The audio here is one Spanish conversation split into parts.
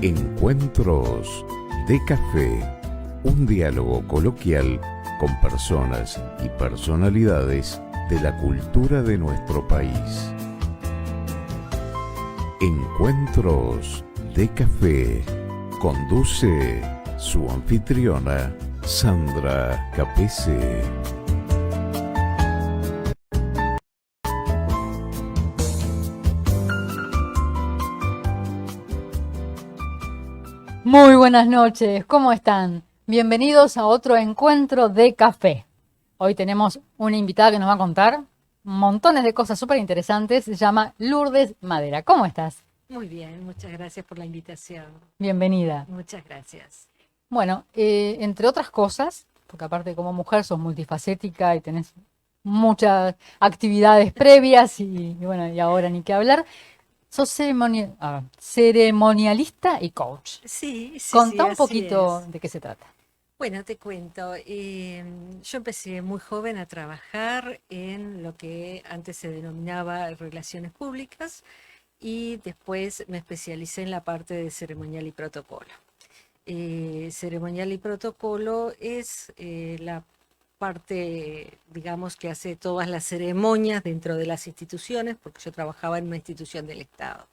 Encuentros de Café, un diálogo coloquial con personas y personalidades de la cultura de nuestro país. Encuentros de Café, conduce su anfitriona Sandra Capese. Muy buenas noches, ¿cómo están? Bienvenidos a otro encuentro de café. Hoy tenemos una invitada que nos va a contar montones de cosas súper interesantes. Se llama Lourdes Madera. ¿Cómo estás? Muy bien, muchas gracias por la invitación. Bienvenida. Muchas gracias. Bueno, entre otras cosas, porque aparte como mujer sos multifacética y tenés muchas actividades previas y bueno, y ahora ni qué hablar, sos ceremonialista y coach. Sí, Contá un así poquito es. de qué se trata. Bueno, te cuento. Yo empecé muy joven a trabajar en lo que antes se denominaba relaciones públicas y después me especialicé en la parte de ceremonial y protocolo. Ceremonial y protocolo es la parte, digamos, que hace todas las ceremonias dentro de las instituciones, porque yo trabajaba en una institución del Estado.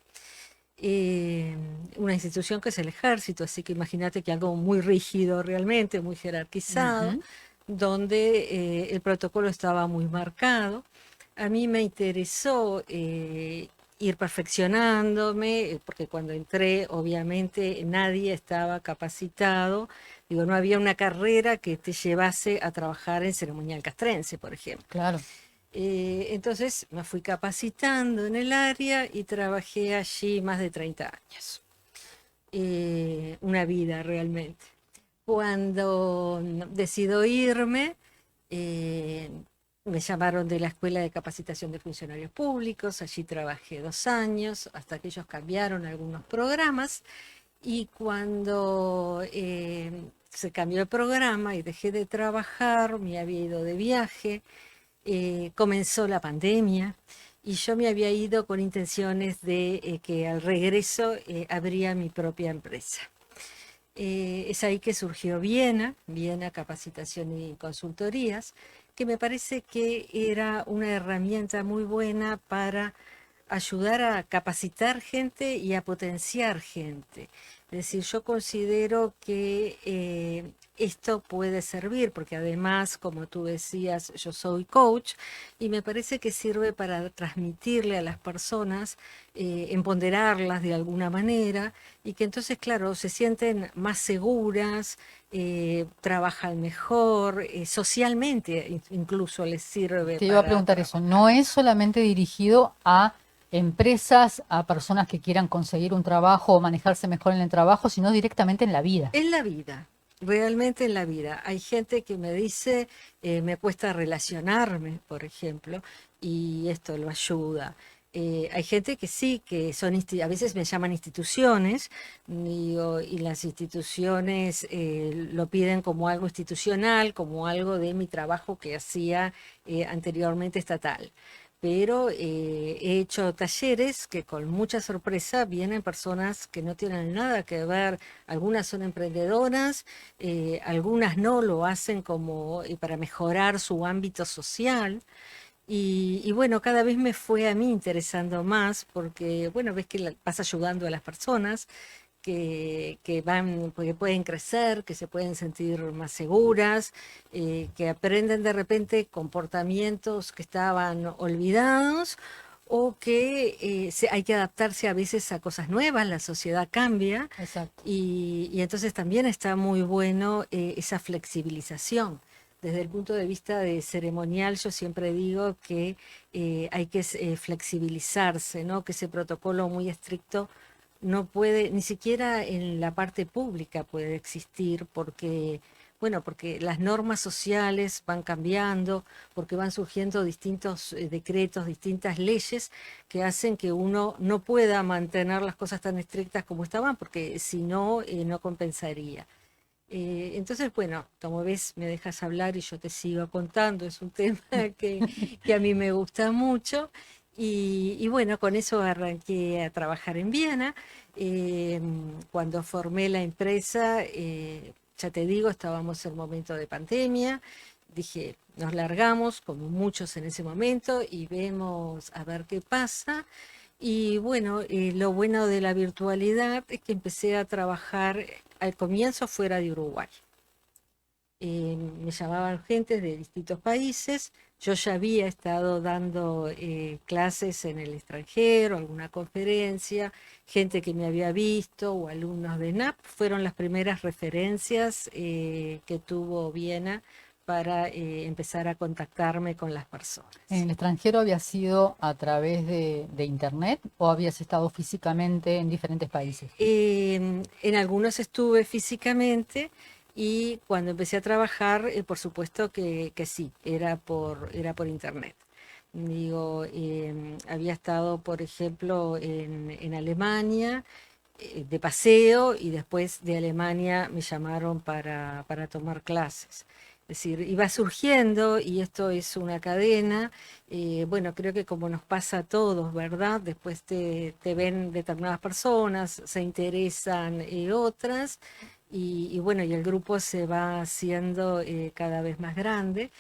eh, una institución que es el ejército, así que imagínate que algo muy rígido realmente, muy jerarquizado, Ujú. donde el protocolo estaba muy marcado. A mí me interesó ir perfeccionándome, porque cuando entré, obviamente, nadie estaba capacitado. Digo, no había una carrera que te llevase a trabajar en ceremonial castrense, por ejemplo. Claro. Entonces me fui capacitando en el área y trabajé allí más de 30 años. Una vida realmente. Cuando decido irme, eh, me llamaron de la Escuela de Capacitación de Funcionarios Públicos, allí trabajé 2 años, hasta que ellos cambiaron algunos programas, y cuando se cambió el programa y dejé de trabajar, me había ido de viaje, comenzó la pandemia y yo me había ido con intenciones de que al regreso abría mi propia empresa. Es ahí que surgió Viena Capacitación y Consultorías, que me parece que era una herramienta muy buena para ayudar a capacitar gente y a potenciar gente. Es decir, yo considero que esto puede servir, porque además, como tú decías, yo soy coach y me parece que sirve para transmitirle a las personas, empoderarlas de alguna manera y que entonces, claro, se sienten más seguras, trabajan mejor, socialmente incluso les sirve Te iba a para preguntar eso. trabajar. No es solamente dirigido a empresas, a personas que quieran conseguir un trabajo o manejarse mejor en el trabajo, sino directamente en la vida. En la vida, realmente en la vida. Hay gente que me dice, me cuesta relacionarme, por ejemplo, y esto lo ayuda. Hay gente que sí, que son, a veces me llaman instituciones, digo, y las instituciones lo piden como algo institucional, como algo de mi trabajo que hacía anteriormente estatal. Pero he hecho talleres que con mucha sorpresa vienen personas que no tienen nada que ver. Algunas son emprendedoras, algunas no lo hacen como para mejorar su ámbito social. Y bueno, cada vez me fue a mí interesando más porque, bueno, ves que vas ayudando a las personas que van, que pueden crecer, que se pueden sentir más seguras, que aprenden de repente comportamientos que estaban olvidados o que hay que adaptarse a veces a cosas nuevas, la sociedad cambia Exacto. y entonces también está muy bueno esa flexibilización. Desde el punto de vista de ceremonial, yo siempre digo que hay que flexibilizarse, ¿no? Que ese protocolo muy estricto no puede, ni siquiera en la parte pública puede existir porque, bueno, porque las normas sociales van cambiando, porque van surgiendo distintos decretos, distintas leyes que hacen que uno no pueda mantener las cosas tan estrictas como estaban, porque si no, no compensaría. Entonces, bueno, como ves, me dejas hablar y yo te sigo contando, es un tema que a mí me gusta mucho. Y bueno, con eso arranqué a trabajar en Viena. Eh, Cuando formé la empresa, ya te digo, estábamos en momento de pandemia. Dije, nos largamos, como muchos en ese momento, y vemos a ver qué pasa. Y bueno, lo bueno de la virtualidad es que empecé a trabajar al comienzo fuera de Uruguay. Me llamaban gente de distintos países. Yo ya había estado dando clases en el extranjero, alguna conferencia, gente que me había visto o alumnos de NAP. Fueron las primeras referencias que tuvo Viena para empezar a contactarme con las personas. ¿En el extranjero había sido a través de internet o habías estado físicamente en diferentes países? En algunos estuve físicamente y cuando empecé a trabajar, por supuesto que sí, era por internet. Digo, había estado, por ejemplo, en Alemania de paseo y después de Alemania me llamaron para tomar clases. Es decir, iba surgiendo y esto es una cadena. Bueno, creo que como nos pasa a todos, ¿verdad? Después te ven determinadas personas, se interesan otras y bueno, y el grupo se va haciendo cada vez más grande.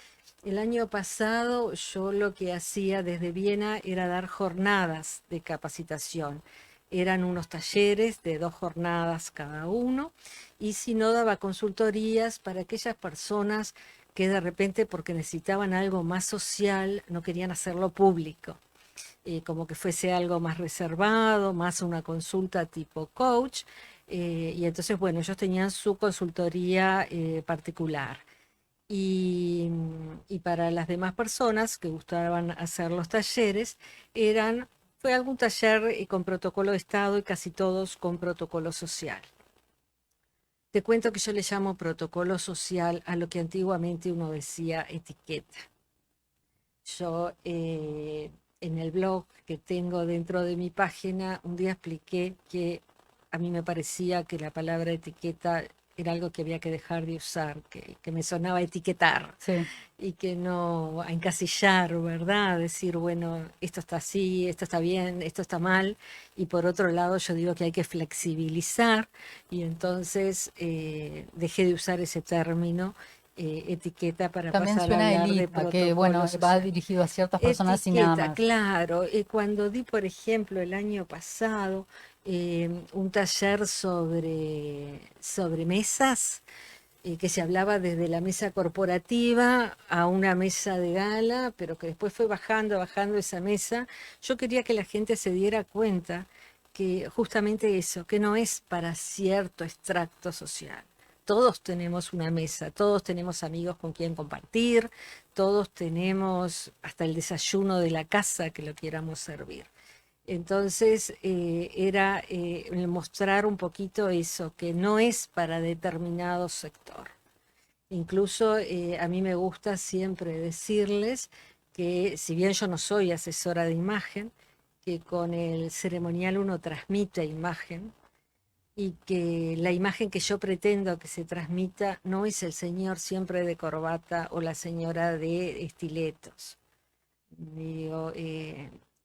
El año pasado yo lo que hacía desde Viena era dar jornadas de capacitación. Eran unos talleres de 2 jornadas cada uno y si no daba consultorías para aquellas personas que de repente porque necesitaban algo más social no querían hacerlo público, como que fuese algo más reservado, más una consulta tipo coach. Y entonces, bueno, ellos tenían su consultoría particular. Y para las demás personas que gustaban hacer los talleres, fue algún taller con protocolo de Estado y casi todos con protocolo social. Te cuento que yo le llamo protocolo social a lo que antiguamente uno decía etiqueta. Yo en el blog que tengo dentro de mi página, un día expliqué que a mí me parecía que la palabra etiqueta era algo que había que dejar de usar, que me sonaba etiquetar Sí. y que no a encasillar, ¿verdad? Decir, bueno, esto está así, esto está bien, esto está mal. Y por otro lado, yo digo que hay que flexibilizar y entonces dejé de usar ese término etiqueta para También pasar a suena hablar de elite, a que bueno, protocolo va social. dirigido a ciertas personas y nada Etiqueta, más. claro. Cuando di, por ejemplo, el año pasado un taller sobre mesas, que se hablaba desde la mesa corporativa a una mesa de gala, pero que después fue bajando esa mesa, yo quería que la gente se diera cuenta que justamente eso, que no es para cierto extracto social. Todos tenemos una mesa, todos tenemos amigos con quien compartir, todos tenemos hasta el desayuno de la casa que lo quieramos servir. Entonces era mostrar un poquito eso, que no es para determinado sector. Incluso a mí me gusta siempre decirles que si bien yo no soy asesora de imagen, que con el ceremonial uno transmite imagen y que la imagen que yo pretendo que se transmita no es el señor siempre de corbata o la señora de estiletos. Digo,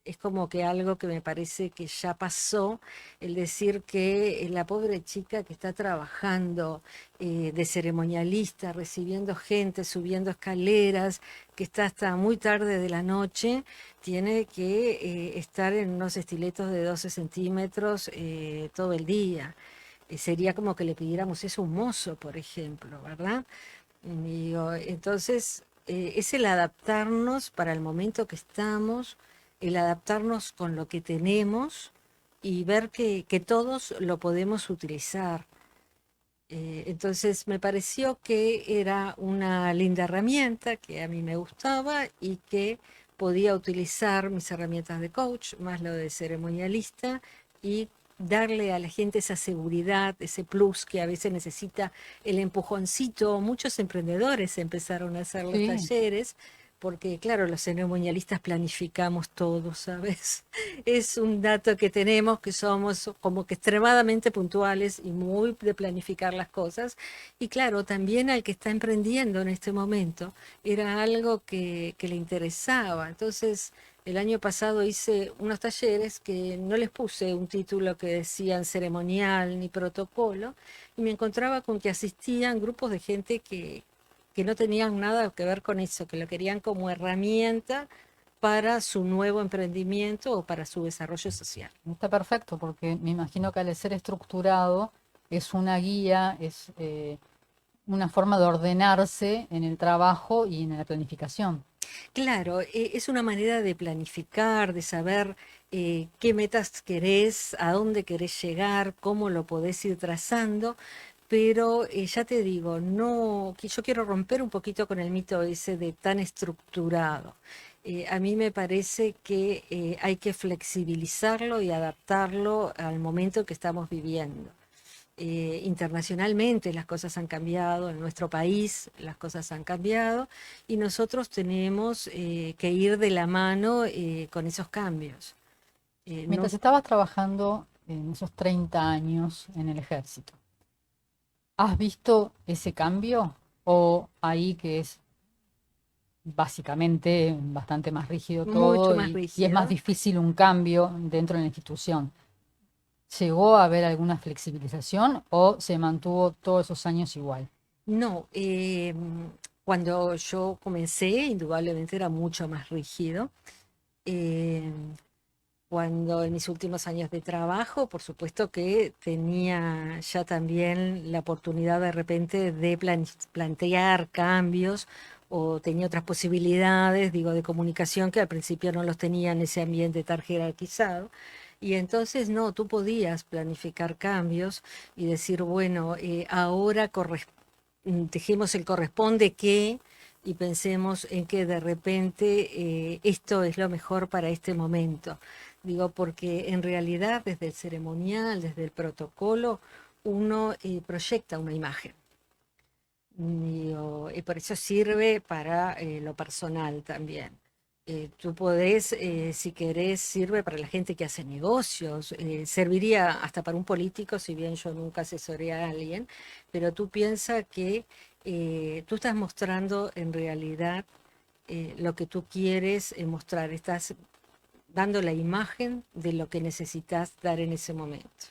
es como que algo que me parece que ya pasó, el decir que la pobre chica que está trabajando de ceremonialista, recibiendo gente, subiendo escaleras, que está hasta muy tarde de la noche, tiene que estar en unos estiletos de 12 centímetros todo el día. Sería como que le pidiéramos eso a un mozo, por ejemplo, ¿verdad? Digo, entonces, es el adaptarnos para el momento que estamos, el adaptarnos con lo que tenemos y ver que todos lo podemos utilizar. Entonces, me pareció que era una linda herramienta que a mí me gustaba y que podía utilizar mis herramientas de coach, más lo de ceremonialista, y darle a la gente esa seguridad, ese plus que a veces necesita el empujoncito. Muchos emprendedores empezaron a hacer los Sí. talleres porque claro, los ceremonialistas planificamos todo, ¿sabes? Es un dato que tenemos, que somos como que extremadamente puntuales y muy de planificar las cosas. Y claro, también al que está emprendiendo en este momento, era algo que le interesaba. Entonces, el año pasado hice unos talleres que no les puse un título que decían ceremonial ni protocolo, y me encontraba con que asistían grupos de gente que no tenían nada que ver con eso, que lo querían como herramienta para su nuevo emprendimiento o para su desarrollo social. Está perfecto, porque me imagino que al ser estructurado es una guía, es una forma de ordenarse en el trabajo y en la planificación. Claro, es una manera de planificar, de saber qué metas querés, a dónde querés llegar, cómo lo podés ir trazando, pero ya te digo, no, que yo quiero romper un poquito con el mito ese de tan estructurado. A mí me parece que hay que flexibilizarlo y adaptarlo al momento que estamos viviendo. Internacionalmente las cosas han cambiado, en nuestro país las cosas han cambiado y nosotros tenemos que ir de la mano con esos cambios. No, Mientras estabas trabajando en esos 30 años en el ejército, ¿has visto ese cambio? ¿O ahí que es básicamente bastante más rígido mucho todo más y es más rígido. difícil un cambio dentro de la institución? ¿Llegó a haber alguna flexibilización o se mantuvo todos esos años igual? No, cuando yo comencé, indudablemente era mucho más rígido. Eh, Cuando en mis últimos años de trabajo, por supuesto que tenía ya también la oportunidad de repente de plantear cambios o tenía otras posibilidades, digo, de comunicación que al principio no los tenía en ese ambiente tan jerarquizado. Y entonces no, tú podías planificar cambios y decir, bueno, ahora dejemos el corresponde que y pensemos en que de repente esto es lo mejor para este momento. Digo, porque en realidad desde el ceremonial, desde el protocolo, uno proyecta una imagen. Digo, y por eso sirve para lo personal también. Tú podés, si querés, sirve para la gente que hace negocios, serviría hasta para un político, si bien yo nunca asesoré a alguien, pero tú piensas que tú estás mostrando en realidad lo que tú quieres mostrar, estás dando la imagen de lo que necesitas dar en ese momento.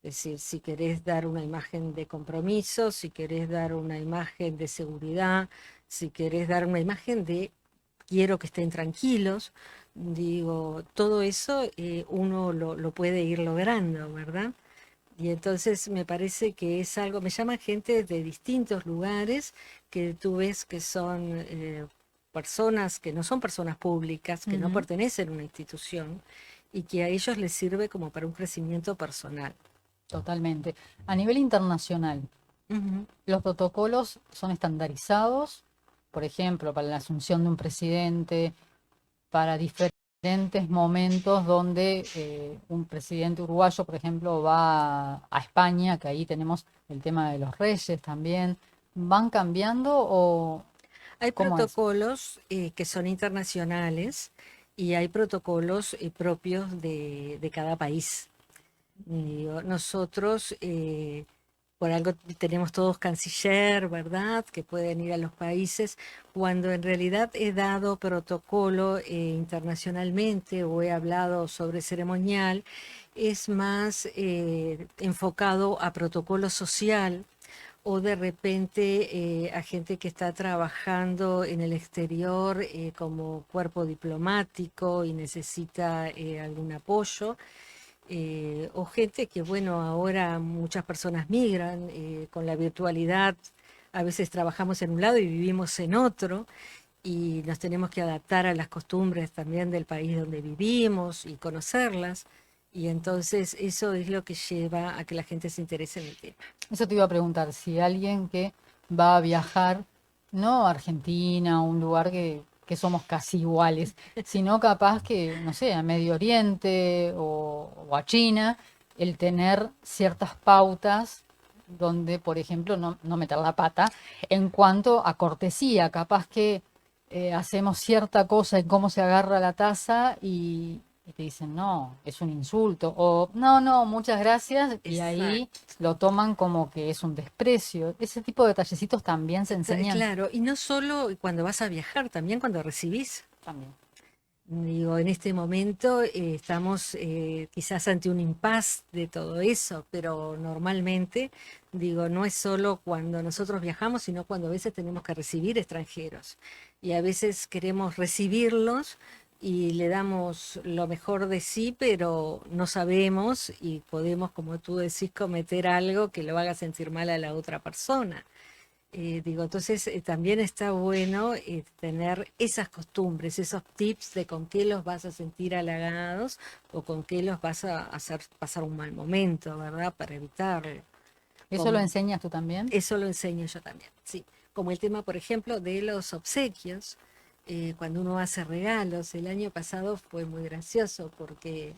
Es decir, si querés dar una imagen de compromiso, si querés dar una imagen de seguridad, si querés dar una imagen de quiero que estén tranquilos, digo, todo eso uno lo puede ir logrando, ¿verdad? Y entonces me parece que es algo, me llaman gente de distintos lugares que tú ves que son personas que no son personas públicas, que no Ujú. pertenecen a una institución y que a ellos les sirve como para un crecimiento personal. Totalmente. A nivel internacional, Ujú. los protocolos son estandarizados, por ejemplo, para la asunción de un presidente, para diferentes momentos donde un presidente uruguayo, por ejemplo, va a España, que ahí tenemos el tema de los reyes también. ¿Van cambiando o Hay cómo es? protocolos que son internacionales y hay protocolos propios de cada país. Digo, nosotros, por algo tenemos todos canciller, ¿verdad? Que pueden ir a los países, cuando en realidad he dado protocolo internacionalmente o he hablado sobre ceremonial, es más enfocado a protocolo social o de repente a gente que está trabajando en el exterior como cuerpo diplomático y necesita algún apoyo o gente que, bueno, ahora muchas personas migran con la virtualidad, a veces trabajamos en un lado y vivimos en otro, y nos tenemos que adaptar a las costumbres también del país donde vivimos y conocerlas, y entonces eso es lo que lleva a que la gente se interese en el tema. Eso te iba a preguntar, si alguien que va a viajar, no a Argentina, a un lugar que somos casi iguales, sino capaz que, no sé, a Medio Oriente o a China, el tener ciertas pautas donde, por ejemplo, no meter la pata en cuanto a cortesía, capaz que hacemos cierta cosa en cómo se agarra la taza y te dicen, no, es un insulto, o no, no, muchas gracias, y ahí Exacto. lo toman como que es un desprecio. Ese tipo de detallecitos también se enseñan Claro, y no solo cuando vas a viajar, también cuando recibís. también. Digo, en este momento estamos quizás ante un impasse de todo eso, pero normalmente, digo, no es solo cuando nosotros viajamos, sino cuando a veces tenemos que recibir extranjeros. Y a veces queremos recibirlos y le damos lo mejor de sí, pero no sabemos y podemos, como tú decís, cometer algo que lo haga sentir mal a la otra persona. Digo, entonces también está bueno tener esas costumbres, esos tips de con qué los vas a sentir halagados o con qué los vas a hacer pasar un mal momento, ¿verdad? Para evitarlo. ¿Eso lo Como, enseñas tú también? eso lo enseño yo también, sí. Como el tema, por ejemplo, de los obsequios, cuando uno hace regalos. El año pasado fue muy gracioso porque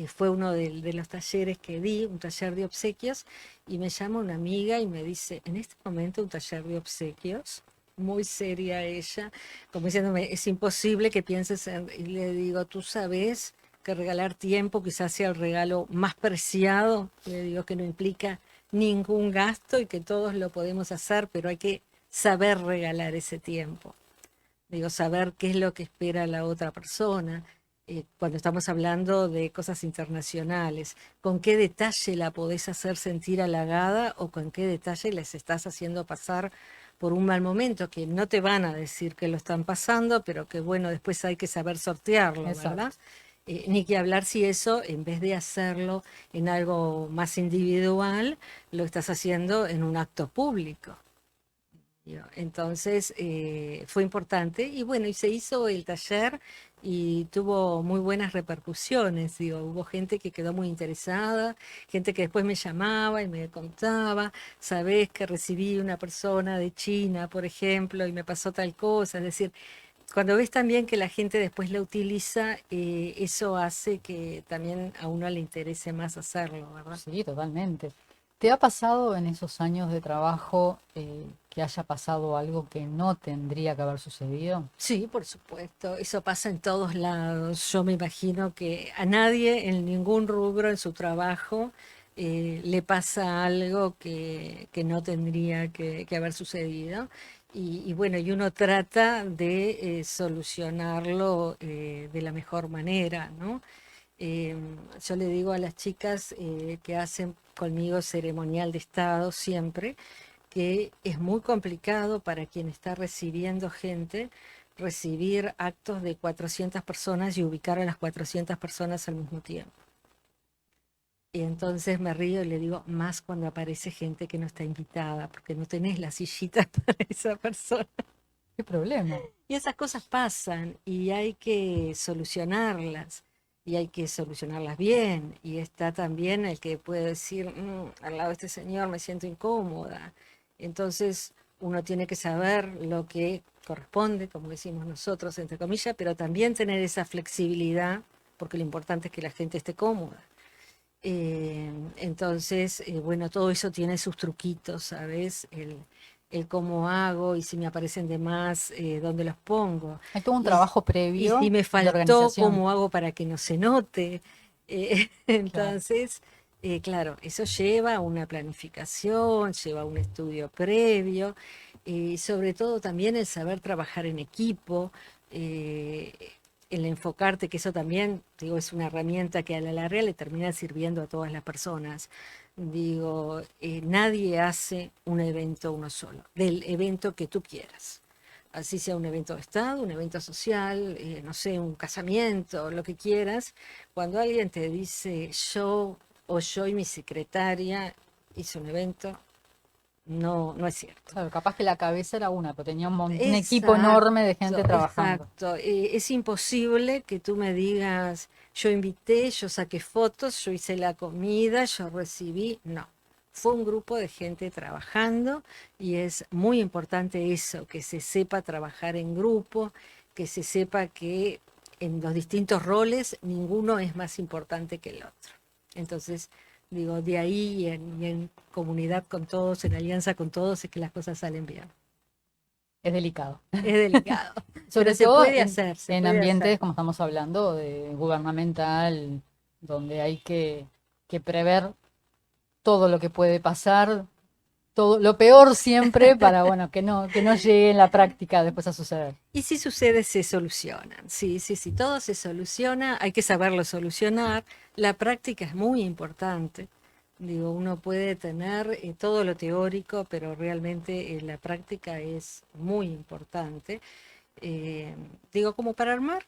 fue uno de los talleres que di, un taller de obsequios, y me llama una amiga y me dice, en este momento un taller de obsequios, muy seria ella, como diciéndome, es imposible que pienses en... Y le digo, tú sabes que regalar tiempo quizás sea el regalo más preciado, le digo que no implica ningún gasto y que todos lo podemos hacer, pero hay que saber regalar ese tiempo. Digo, saber qué es lo que espera la otra persona, cuando estamos hablando de cosas internacionales, con qué detalle la podés hacer sentir halagada o con qué detalle les estás haciendo pasar por un mal momento, que no te van a decir que lo están pasando, pero que bueno, después hay que saber sortearlo, ¿verdad? Exacto. Ni que hablar si eso, en vez de hacerlo en algo más individual, lo estás haciendo en un acto público. Entonces fue importante y bueno, y se hizo el taller y tuvo muy buenas repercusiones, digo, hubo gente que quedó muy interesada, gente que después me llamaba y me contaba, sabés que recibí una persona de China, por ejemplo, y me pasó tal cosa, es decir, cuando ves también que la gente después la utiliza, eso hace que también a uno le interese más hacerlo, ¿verdad? Sí, totalmente. ¿Te ha pasado en esos años de trabajo que haya pasado algo que no tendría que haber sucedido? Sí, por supuesto, eso pasa en todos lados. Yo me imagino que a nadie en ningún rubro en su trabajo le pasa algo que no tendría que haber sucedido. Y bueno, y uno trata de solucionarlo de la mejor manera, ¿no? Yo le digo a las chicas que hacen conmigo ceremonial de Estado siempre, que es muy complicado para quien está recibiendo gente recibir actos de 400 personas y ubicar a las 400 personas al mismo tiempo. Y entonces me río y le digo, más cuando aparece gente que no está invitada, porque no tenés la sillita para esa persona. ¿Qué problema? Y esas cosas pasan y hay que solucionarlas. Y hay que solucionarlas bien. Y está también el que puede decir, al lado de este señor me siento incómoda. Entonces uno tiene que saber lo que corresponde, como decimos nosotros, entre comillas, pero también tener esa flexibilidad, porque lo importante es que la gente esté cómoda. Entonces, bueno, todo eso tiene sus truquitos, ¿sabes? El cómo hago y si me aparecen de más, dónde los pongo. Hay todo un Y, trabajo y si previo me de faltó, organización. cómo hago para que no se note. Claro. Entonces, claro, eso lleva a una planificación, lleva a un estudio previo, y sobre todo también el saber trabajar en equipo. eh, el enfocarte, que eso también, digo, es una herramienta que a la larga le termina sirviendo a todas las personas. Digo, nadie hace un evento uno solo, del evento que tú quieras. Así sea un evento de Estado, un evento social, no sé, un casamiento, lo que quieras. Cuando alguien te dice yo o yo y mi secretaria hice un evento, no, no es cierto. Claro, capaz que la cabeza era una, pero tenía un equipo enorme de gente Exacto, trabajando. exacto. Es imposible que tú me digas, yo invité, yo saqué fotos, yo hice la comida, yo recibí. No, fue un grupo de gente trabajando y es muy importante eso, que se sepa trabajar en grupo, que se sepa que en los distintos roles ninguno es más importante que el otro. Entonces, digo, de ahí y en comunidad con todos, en alianza con todos, es que las cosas salen bien. Es delicado. Es delicado. Sobre Pero se todo puede hacer, se en puede ambientes, hacer. como estamos hablando, de gubernamental, donde hay que prever todo lo que puede pasar, todo lo peor siempre para, bueno, que no llegue en la práctica después a suceder. Y si sucede, se solucionan. Sí, sí, sí, todo se soluciona, hay que saberlo solucionar. La práctica es muy importante. Digo, uno puede tener todo lo teórico, pero realmente la práctica es muy importante. Eh, Digo, como para armar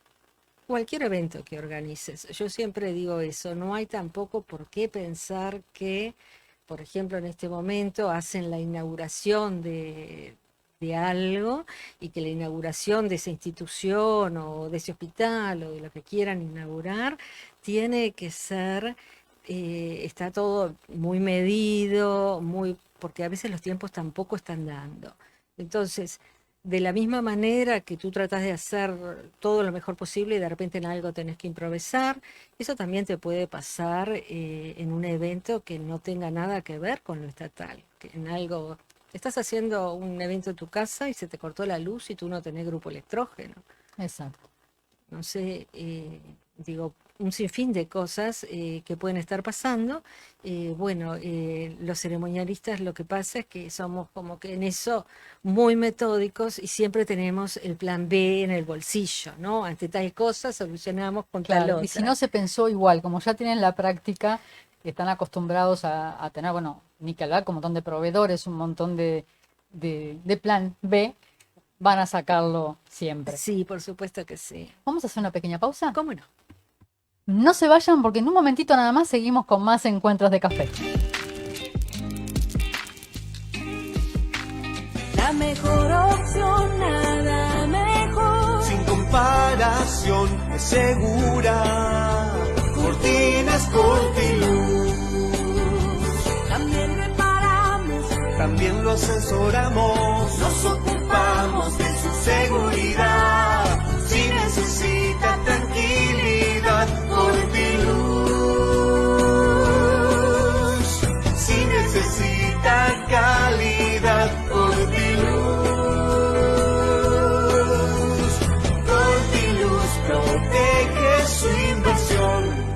cualquier evento que organices. Yo siempre digo eso, no hay tampoco por qué pensar que, por ejemplo, en este momento hacen la inauguración de algo y que la inauguración de esa institución o de ese hospital o de lo que quieran inaugurar tiene que ser, está todo muy medido, muy, porque a veces los tiempos tampoco están dando. Entonces, de la misma manera que tú tratas de hacer todo lo mejor posible y de repente en algo tenés que improvisar, eso también te puede pasar en un evento que no tenga nada que ver con lo estatal, que en algo, estás haciendo un evento en tu casa y se te cortó la luz y tú no tenés grupo electrógeno. Exacto. No sé, digo, un sinfín de cosas que pueden estar pasando. Bueno, los ceremonialistas lo que pasa es que somos como que en eso muy metódicos y siempre tenemos el plan B en el bolsillo, ¿no? Ante tal cosa solucionamos con tal Claro, y si no otra. se pensó igual, como ya tienen la práctica, están acostumbrados a tener, bueno, ni que hablar con un montón de proveedores, un montón de plan B, van a sacarlo siempre. Sí, por supuesto que sí. Vamos a hacer una pequeña pausa. ¿Cómo no? No se vayan porque en un momentito nada más seguimos con más encuentros de café. La mejor opción, nada mejor. Sin comparación, es segura. Cortinas Cortiluz. También reparamos, También lo asesoramos. Nos ocupamos de su seguridad. Si necesita tranquilidad, Cortiluz. Si necesita calidad, Cortiluz. Cortiluz protege su inversión.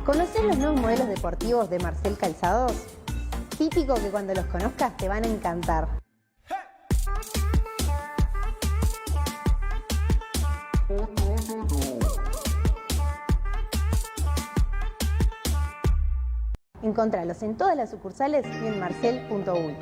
¿Conocés los nuevos modelos deportivos de Marcel Calzados? Típico que cuando los conozcas te van a encantar. Encontralos en todas las sucursales y en marcel.uy.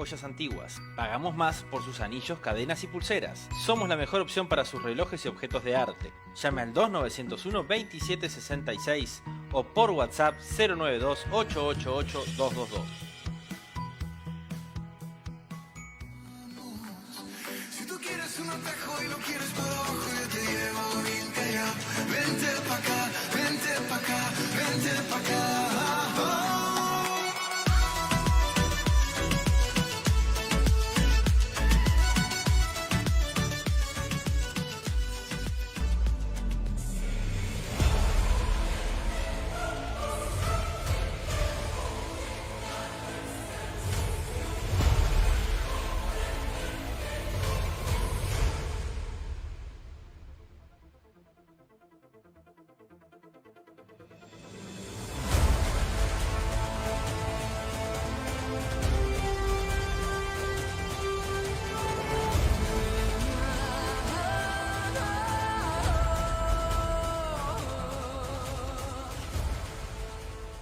joyas antiguas. Pagamos más por sus anillos, cadenas y pulseras. Somos la mejor opción para sus relojes y objetos de arte. Llame al 2901-2766 o por WhatsApp 092-888-222. Si tú quieres un atajo y lo quieres para abajo, yo te llevo bien callado. Vente pa' acá, vente pa' acá, vente pa' acá.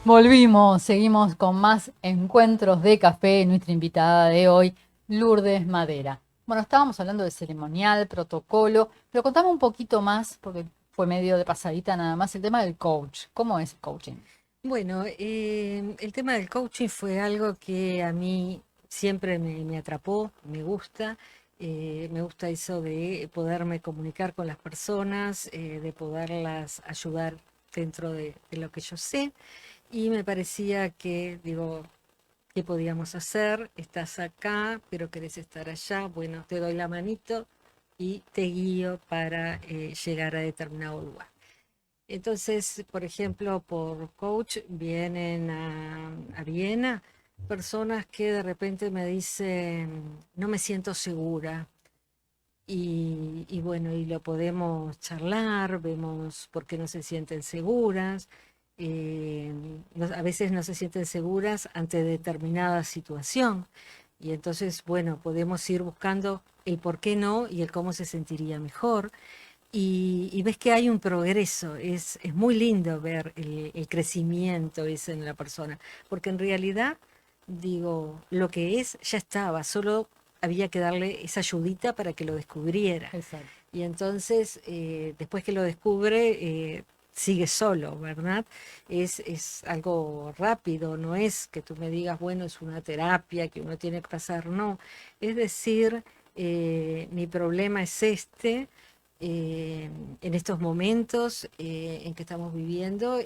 Volvimos, seguimos con más encuentros de café. Nuestra invitada de hoy, Lourdes Madera. Bueno, estábamos hablando de ceremonial, protocolo, pero contame un poquito más, porque fue medio de pasadita nada más, el tema del coach. ¿Cómo es el coaching? Bueno, el tema del coaching fue algo que a mí siempre me atrapó, me gusta eso de poderme comunicar con las personas, de poderlas ayudar dentro de lo que yo sé. Y me parecía que, digo, ¿qué podíamos hacer? Estás acá, pero querés estar allá. Bueno, te doy la manito y te guío para llegar a determinado lugar. Entonces, por ejemplo, por coach vienen a Viena personas que de repente me dicen, no me siento segura. Y bueno, y lo podemos charlar, vemos por qué no se sienten seguras. A veces no se sienten seguras ante determinada situación. Y entonces, bueno, podemos ir buscando el por qué no y el cómo se sentiría mejor. Y ves que hay un progreso, es muy lindo ver el crecimiento ese en la persona, porque en realidad, digo, lo que es ya estaba, solo había que darle esa ayudita para que lo descubriera. Exacto. Y entonces, después que lo descubre, sigue solo, ¿verdad? Es algo rápido, no es que tú me digas, bueno, es una terapia que uno tiene que pasar, no. Es decir, mi problema es este. En estos momentos en que estamos viviendo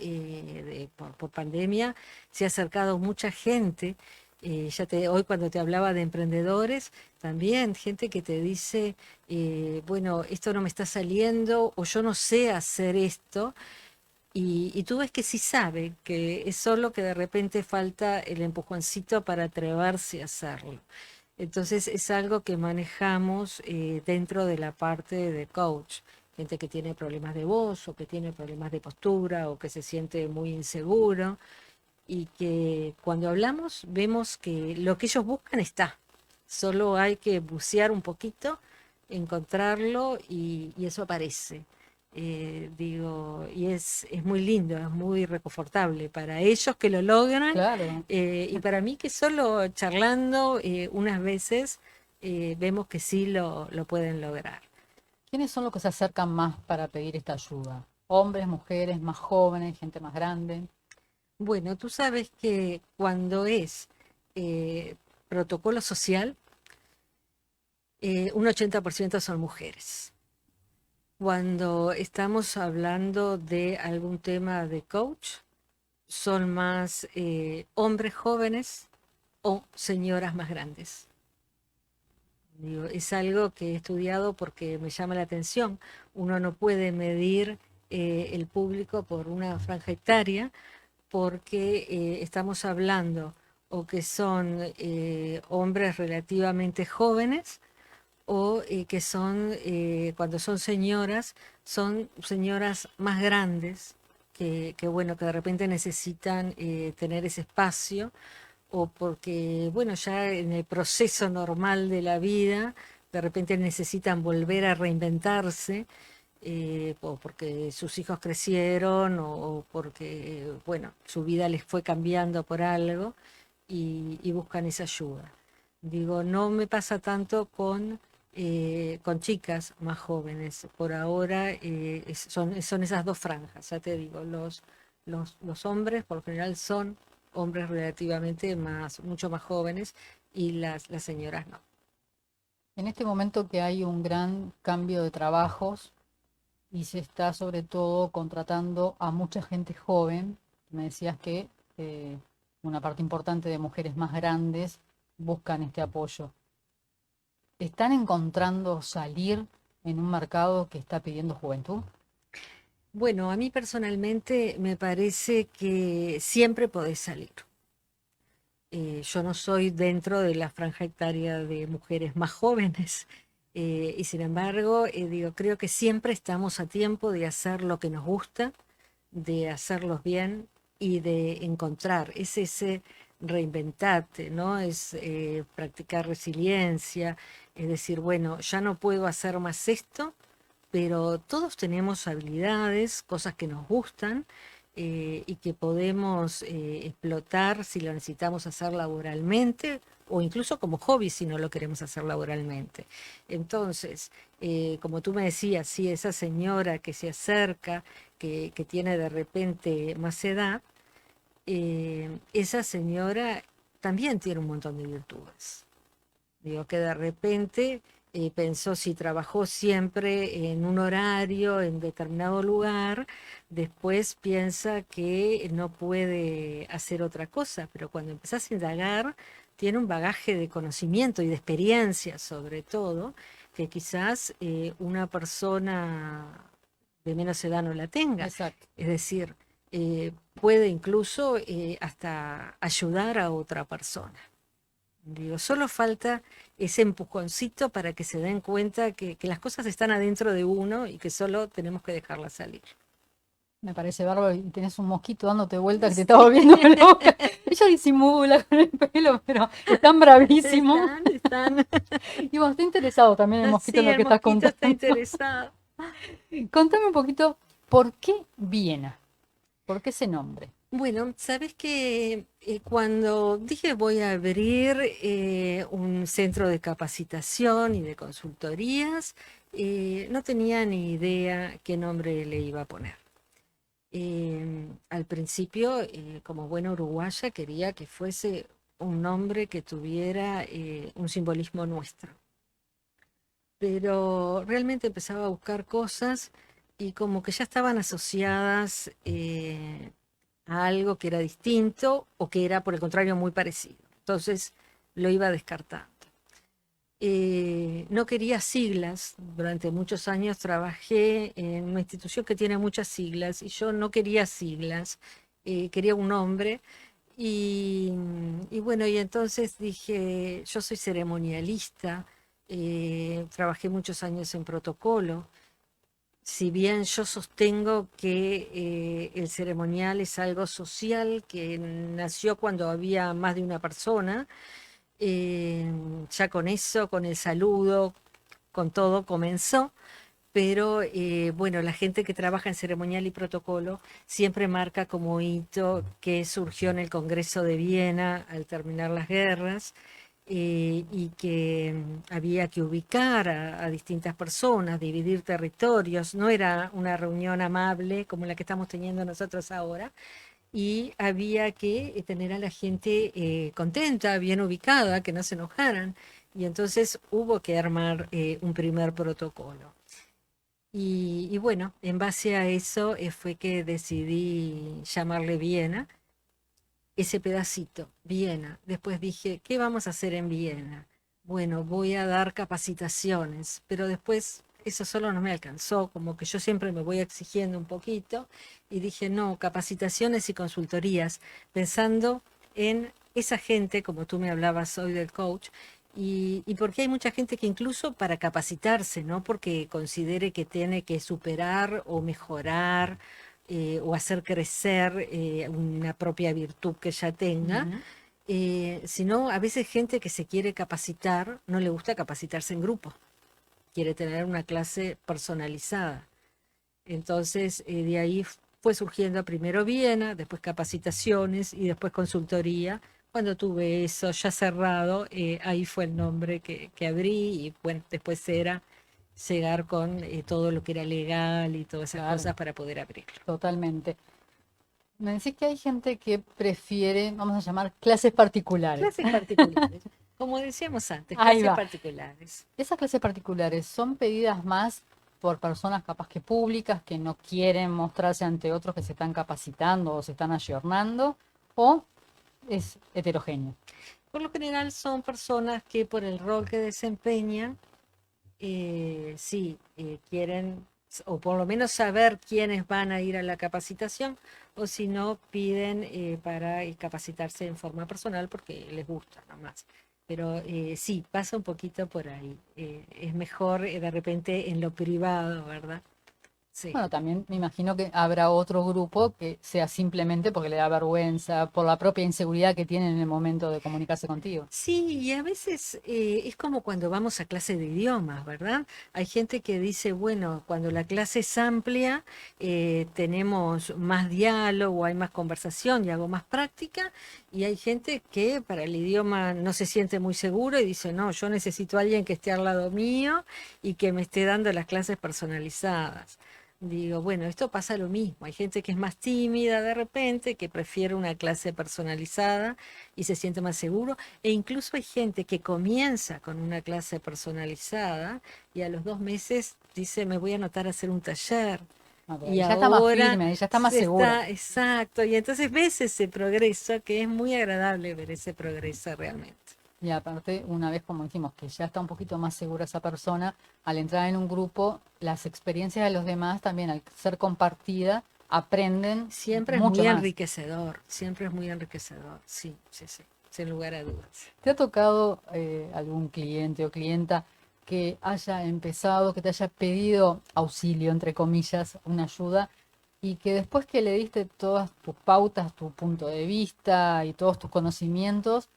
por pandemia, se ha acercado mucha gente. Hoy cuando te hablaba de emprendedores, también gente que te dice, bueno, esto no me está saliendo o yo no sé hacer esto. Y tú ves que sí sabe, que es solo que de repente falta el empujoncito para atreverse a hacerlo. Entonces es algo que manejamos dentro de la parte de coach. Gente que tiene problemas de voz o que tiene problemas de postura o que se siente muy inseguro y que cuando hablamos vemos que lo que ellos buscan está. Solo hay que bucear un poquito, encontrarlo y eso aparece. Y es muy lindo, es muy reconfortable para ellos que lo logran. Claro. Y para mí que solo charlando unas veces vemos que sí lo pueden lograr. ¿Quiénes son los que se acercan más para pedir esta ayuda? ¿Hombres, mujeres, más jóvenes, gente más grande? Bueno, tú sabes que cuando es protocolo social, un 80% son mujeres. Cuando estamos hablando de algún tema de coach, son más hombres jóvenes o señoras más grandes. Digo, es algo que he estudiado porque me llama la atención. Uno no puede medir el público por una franja etaria porque estamos hablando o que son hombres relativamente jóvenes o que son, cuando son señoras más grandes bueno, que de repente necesitan tener ese espacio o porque, bueno, ya en el proceso normal de la vida, de repente necesitan volver a reinventarse, o porque sus hijos crecieron o porque, bueno, su vida les fue cambiando por algo y buscan esa ayuda. Digo, no me pasa tanto con chicas más jóvenes. Por ahora son esas dos franjas, ya te digo, los hombres por lo general son hombres relativamente mucho más jóvenes y las señoras no. En este momento que hay un gran cambio de trabajos y se está sobre todo contratando a mucha gente joven, me decías que eh, una parte importante de mujeres más grandes buscan este apoyo. ¿Están encontrando salir en un mercado que está pidiendo juventud? Bueno, a mí personalmente me parece que siempre podés salir. Yo no soy dentro de la franja etaria de mujeres más jóvenes, y sin embargo, digo, creo que siempre estamos a tiempo de hacer lo que nos gusta, de hacerlos bien y de encontrar, es ese reinventarte, ¿no? Es practicar resiliencia, es decir, bueno, ya no puedo hacer más esto, pero todos tenemos habilidades, cosas que nos gustan, y que podemos explotar si lo necesitamos hacer laboralmente o incluso como hobby si no lo queremos hacer laboralmente. Entonces, como tú me decías, si esa señora que se acerca, que tiene de repente más edad, esa señora también tiene un montón de virtudes. Digo que de repente pensó si trabajó siempre en un horario, en determinado lugar, después piensa que no puede hacer otra cosa, pero cuando empezás a indagar, tiene un bagaje de conocimiento y de experiencia sobre todo, que quizás una persona de menos edad no la tenga. Exacto. Es decir, puede incluso hasta ayudar a otra persona. Digo, solo falta ese empujoncito para que se den cuenta que las cosas están adentro de uno y que solo tenemos que dejarlas salir. Me parece bárbaro y tenés un mosquito dándote vuelta que te está volviendo loca. Ella disimula con el pelo, pero están bravísimos. Están. Y vos, está interesado también el mosquito en Sí, lo que el estás mosquito está contando. interesado. Contame un poquito, ¿por qué Viena? ¿Por qué ese nombre? Bueno, sabes que cuando dije voy a abrir un centro de capacitación y de consultorías, no tenía ni idea qué nombre le iba a poner. Al principio, como buena uruguaya, quería que fuese un nombre que tuviera un simbolismo nuestro. Pero realmente empezaba a buscar cosas y como que ya estaban asociadas a algo que era distinto o que era, por el contrario, muy parecido. Entonces lo iba descartando. No quería siglas. Durante muchos años trabajé en una institución que tiene muchas siglas y yo no quería siglas, quería un nombre. Y bueno, y entonces dije, yo soy ceremonialista, trabajé muchos años en protocolo. Si bien yo sostengo que el ceremonial es algo social que nació cuando había más de una persona, ya con eso, con el saludo, con todo comenzó, pero bueno, la gente que trabaja en ceremonial y protocolo siempre marca como hito que surgió en el Congreso de Viena al terminar las guerras, y que había que ubicar a distintas personas, dividir territorios, no era una reunión amable como la que estamos teniendo nosotros ahora, y había que tener a la gente contenta, bien ubicada, que no se enojaran, y entonces hubo que armar un primer protocolo. Y bueno, en base a eso fue que decidí llamarle Viena, ese pedacito, Viena. Después dije, ¿qué vamos a hacer en Viena? Bueno, voy a dar capacitaciones, pero después eso solo no me alcanzó, como que yo siempre me voy exigiendo un poquito, y dije, no, capacitaciones y consultorías, pensando en esa gente, como tú me hablabas hoy del coach, y porque hay mucha gente que incluso para capacitarse, no porque considere que tiene que superar o mejorar o hacer crecer una propia virtud que ya tenga, Ujú. sino a veces gente que se quiere capacitar, no le gusta capacitarse en grupo, quiere tener una clase personalizada. Entonces, de ahí fue surgiendo primero Viena, después capacitaciones y después consultoría. Cuando tuve eso ya cerrado, ahí fue el nombre que abrí y bueno, después era llegar con todo lo que era legal y todas esas Claro, cosas para poder abrirlo. totalmente. Me decís que hay gente que prefiere, vamos a llamar, clases particulares. Clases particulares, como decíamos antes, Ahí clases va. particulares. Esas clases particulares son pedidas más por personas capaz que públicas que no quieren mostrarse ante otros que se están capacitando o se están ayornando, o es heterogéneo. Por lo general son personas que por el rol que desempeñan, sí, quieren, o por lo menos saber quiénes van a ir a la capacitación, o si no, piden para capacitarse en forma personal porque les gusta nomás. Pero sí, pasa un poquito por ahí. Es mejor de repente en lo privado, ¿verdad? Sí. Bueno, también me imagino que habrá otro grupo que sea simplemente porque le da vergüenza, por la propia inseguridad que tienen en el momento de comunicarse contigo. Sí, y a veces es como cuando vamos a clase de idiomas, ¿verdad? Hay gente que dice, bueno, cuando la clase es amplia, tenemos más diálogo, hay más conversación y hago más práctica, y hay gente que para el idioma no se siente muy seguro y dice, no, yo necesito a alguien que esté al lado mío y que me esté dando las clases personalizadas. Digo, bueno, esto pasa lo mismo. Hay gente que es más tímida de repente, que prefiere una clase personalizada y se siente más seguro. E incluso hay gente que comienza con una clase personalizada y a los 2 meses dice, me voy a anotar a hacer un taller. Ok, Y ya está más ahora firme, ya está más se segura. está, exacto. Y entonces ves ese progreso, que es muy agradable ver ese progreso realmente. Y aparte, una vez como dijimos que ya está un poquito más segura esa persona, al entrar en un grupo, las experiencias de los demás también, al ser compartida, aprenden Siempre es mucho muy más. enriquecedor, siempre es muy enriquecedor. Sí, sí, sí, sin lugar a dudas. ¿Te ha tocado algún cliente o clienta que haya empezado, que te haya pedido auxilio, entre comillas, una ayuda, y que después que le diste todas tus pautas, tu punto de vista y todos tus conocimientos,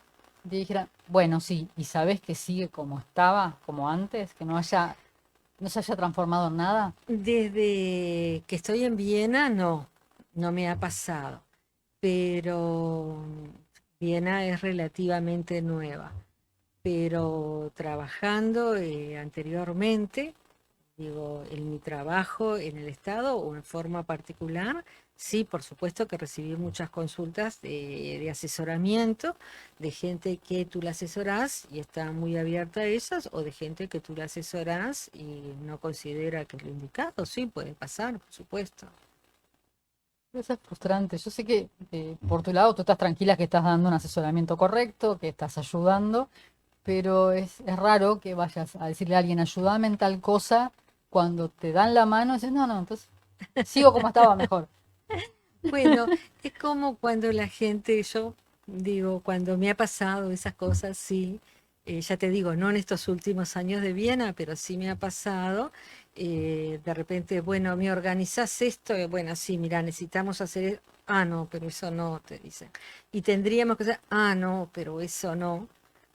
te dijeran, bueno, sí, y sabes que sigue como estaba, como antes, que no se haya transformado en nada? Desde que estoy en Viena, no, no me ha pasado, pero Viena es relativamente nueva, pero trabajando anteriormente, digo, en mi trabajo en el Estado o en forma particular, sí, por supuesto que recibí muchas consultas de asesoramiento, de gente que tú la asesorás y está muy abierta a esas, o de gente que tú la asesorás y no considera que es lo indicado. Sí, puede pasar, por supuesto. Eso es frustrante. Yo sé que por tu lado tú estás tranquila que estás dando un asesoramiento correcto, que estás ayudando, pero es raro que vayas a decirle a alguien, ayúdame en tal cosa, cuando te dan la mano y dices, no, no, entonces sigo como estaba mejor. Bueno, es como cuando la gente, yo digo, cuando me ha pasado esas cosas, sí, ya te digo, no en estos últimos años de Viena, pero sí me ha pasado, de repente, bueno, ¿me organizás esto? Bueno, sí, mira, necesitamos hacer, ah, no, pero eso no, te dicen. Y tendríamos que hacer, ah, no, pero eso no.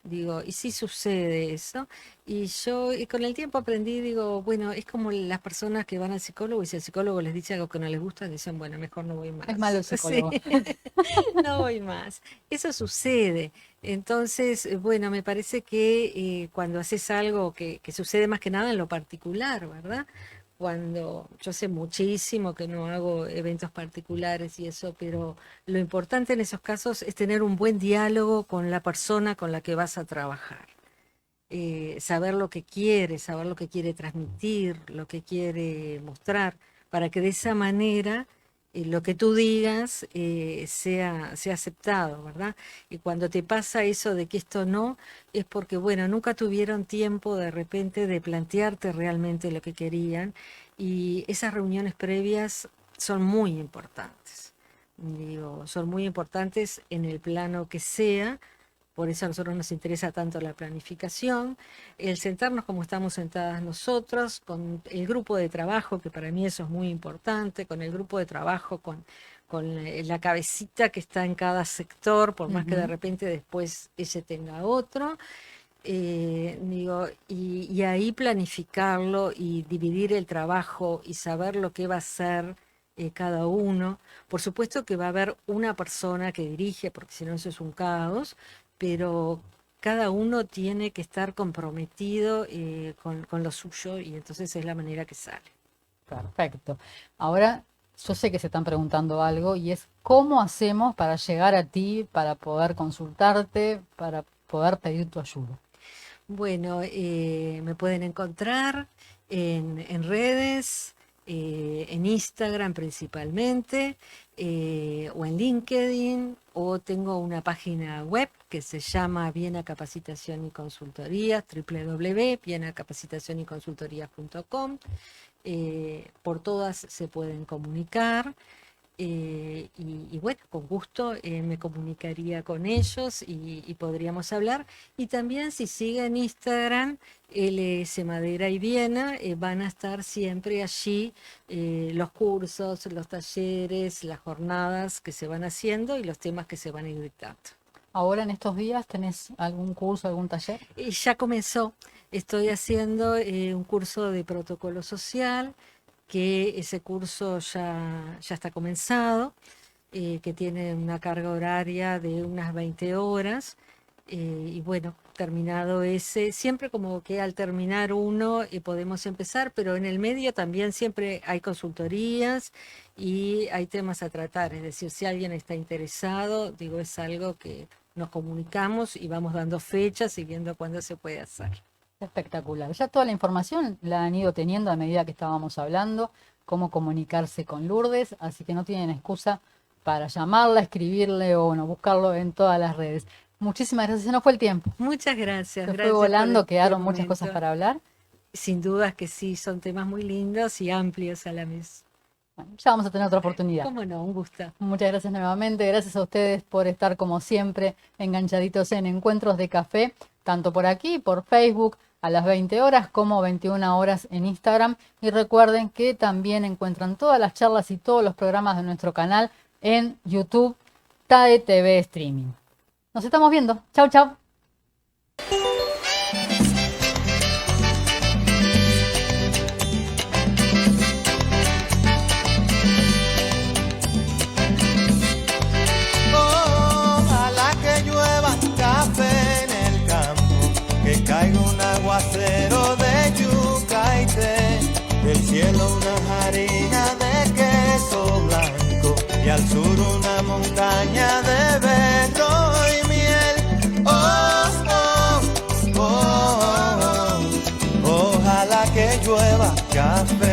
Digo, y sí sucede eso. Y yo con el tiempo aprendí, digo, bueno, es como las personas que van al psicólogo y si el psicólogo les dice algo que no les gusta, dicen, bueno, mejor no voy Es malo más. el Sí, psicólogo. no voy más. Eso sucede. Entonces, bueno, me parece que cuando haces algo que sucede más que nada en lo particular, ¿verdad? Cuando yo sé muchísimo que no hago eventos particulares y eso, pero lo importante en esos casos es tener un buen diálogo con la persona con la que vas a trabajar. Saber lo que quiere, saber lo que quiere transmitir, lo que quiere mostrar, para que de esa manera lo que tú digas sea aceptado, ¿verdad? Y cuando te pasa eso de que esto no, es porque, bueno, nunca tuvieron tiempo de repente de plantearte realmente lo que querían y esas reuniones previas son muy importantes. Digo, son muy importantes en el plano que sea, por eso a nosotros nos interesa tanto la planificación, el sentarnos como estamos sentadas nosotros, con el grupo de trabajo, que para mí eso es muy importante, con el grupo de trabajo, con la cabecita que está en cada sector, por más que de Ujú. repente después ese tenga otro. Digo, y ahí planificarlo y dividir el trabajo y saber lo que va a ser cada uno. Por supuesto que va a haber una persona que dirige, porque si no eso es un caos, pero cada uno tiene que estar comprometido con lo suyo y entonces es la manera que sale. Perfecto. Ahora, yo sé que se están preguntando algo y es ¿cómo hacemos para llegar a ti, para poder consultarte, para poder pedir tu ayuda? Bueno, me pueden encontrar en redes, en Instagram principalmente, o en LinkedIn, o tengo una página web que se llama Viena Capacitación y Consultoría, www.vienacapacitacionyconsultoría.com. Por todas se pueden comunicar. Y bueno, con gusto me comunicaría con ellos y podríamos hablar. Y también si siguen Instagram, LS Madera y Viena, van a estar siempre allí los cursos, los talleres, las jornadas que se van haciendo y los temas que se van a ir dictando. Ahora en estos días, ¿tenés algún curso, algún taller? Y ya comenzó, estoy haciendo un curso de protocolo social, que ese curso ya está comenzado, que tiene una carga horaria de unas 20 horas. Y bueno, terminado ese, siempre como que al terminar uno podemos empezar, pero en el medio también siempre hay consultorías y hay temas a tratar. Es decir, si alguien está interesado, digo, es algo que nos comunicamos y vamos dando fechas y viendo cuándo se puede hacer. Espectacular. Ya toda la información la han ido teniendo a medida que estábamos hablando, cómo comunicarse con Lourdes, así que no tienen excusa para llamarla, escribirle o bueno, buscarlo en todas las redes. Muchísimas gracias, se nos fue el tiempo. Muchas gracias. Se fue Gracias por volando, este quedaron muchas cosas momento. para hablar. Sin dudas que sí, son temas muy lindos y amplios a la vez. Bueno, ya vamos a tener otra oportunidad. ¿Cómo no? Un gusto. Muchas gracias nuevamente, gracias a ustedes por estar como siempre enganchaditos en Encuentros de Café, tanto por aquí, por Facebook, a las 20 horas como 21 horas en Instagram. Y recuerden que también encuentran todas las charlas y todos los programas de nuestro canal en YouTube, TAE TV Streaming. Nos estamos viendo. Chau, chau. Ojalá que llueva café en el campo, que caiga un aguacero de yuca y té, del cielo una harina de queso blanco y al sur una montaña de berro y miel. Oh, oh, oh, oh, oh. Ojalá que llueva café